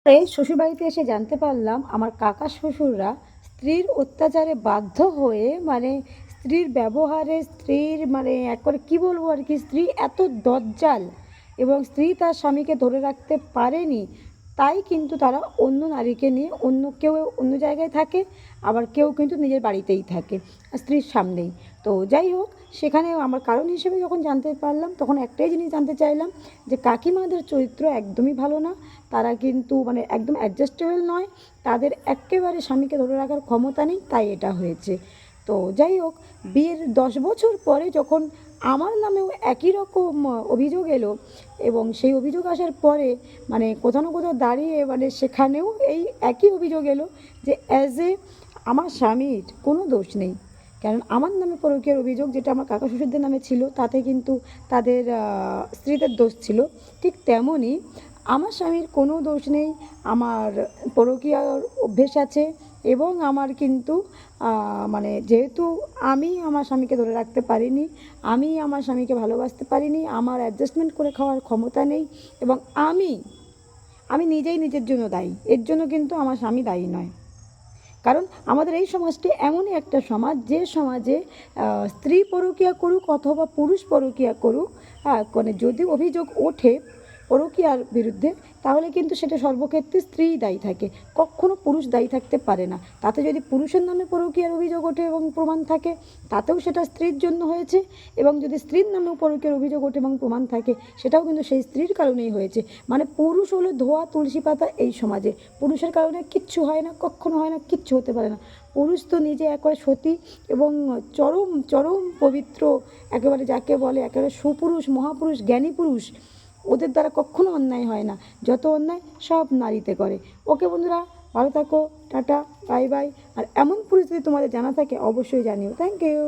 শ্বশুরবাড়িতে এসে জানতে পারলাম আমার কাকা শ্বশুররা স্ত্রীর অত্যাচারে বাধ্য হয়ে স্ত্রীর ব্যবহারে স্ত্রীর একবারে কী বলবো আর কি, স্ত্রী এত দজ্জাল এবং স্ত্রী তার স্বামীকে ধরে রাখতে পারেনি, তাই কিন্তু তারা অন্য নারীকে নিয়ে কেউ অন্য জায়গায় থাকে, আবার কেউ কিন্তু নিজের বাড়িতেই থাকে স্ত্রীর সামনেই। তো যাই হোক, সেখানে আমার কারণ হিসেবে যখন জানতে পারলাম তখন একটাই জিনিস জানতে চাইলাম যে কাকিমাদের চরিত্র একদমই ভালো না। তারা কিন্তু একদম অ্যাডজাস্টেবল নয়, তাদের একেবারে স্বামীকে ধরে রাখার ক্ষমতা নেই, তাই এটা হয়েছে। তো যাই হোক, বিয়ের 10 বছর পরে যখন আমার নামেও একই রকম অভিযোগ এলো এবং সেই অভিযোগ আসার পরে কোথাও না কোথাও দাঁড়িয়ে সেখানেও এই একই অভিযোগ এলো যে আমার স্বামীর কোনো দোষ নেই। কারণ আমার নামে পরকীয়ার অভিযোগ যেটা আমার কাকা শ্বশুরদের নামে ছিল, তাতে কিন্তু তাদের স্ত্রীদের দোষ ছিল। ঠিক তেমনই আমার স্বামীর কোনো দোষ নেই, আমার পরকীয়ার অভ্যেস আছে এবং আমার কিন্তু যেহেতু আমি আমার স্বামীকে ধরে রাখতে পারিনি, আমি আমার স্বামীকে ভালোবাসতে পারিনি, আমার অ্যাডজাস্টমেন্ট করে খাওয়ার ক্ষমতা নেই এবং আমি আমি নিজেই নিজের জন্য দায়ী, এর জন্য কিন্তু আমার স্বামী দায়ী নয়। কারণ আমাদের এই সমাজটি এমনই একটা সমাজ, যে সমাজে স্ত্রী পরকীয়া করুক অথবা পুরুষ পরকীয়া করুক, যদি অভিযোগ ওঠে পরকীয়ার বিরুদ্ধে, তাহলে কিন্তু সেটা সর্বক্ষেত্রে স্ত্রীই দায়ী থাকে, কখনো পুরুষ দায়ী থাকতে পারে না। তাতে যদি পুরুষের নামে পরকীয়ার অভিযোগ ওঠে এবং প্রমাণ থাকে, তাতেও সেটা স্ত্রীর জন্য হয়েছে, এবং যদি স্ত্রীর নামেও পরকীয়ার অভিযোগ ওঠে এবং প্রমাণ থাকে, সেটাও কিন্তু সেই স্ত্রীর কারণেই হয়েছে। পুরুষ হলো ধোয়া তুলসী পাতা এই সমাজে, পুরুষের কারণে কিচ্ছু হয় না, কখনো হয় না, কিচ্ছু হতে পারে না। পুরুষ তো নিজে একবারে সতী এবং চরম চরম পবিত্র, একেবারে যাকে বলে একেবারে সুপুরুষ, মহাপুরুষ, জ্ঞানী পুরুষ। ওদের দ্বারা কখনো অন্যায় হয় না, যত অন্যায় সব নারীতে করে। ওকে বন্ধুরা, ভালো থাকো, টাটা, বাই বাই। আর এমন পরিস্থিতি তোমাদের জানা থাকে অবশ্যই জানিও। Thank you.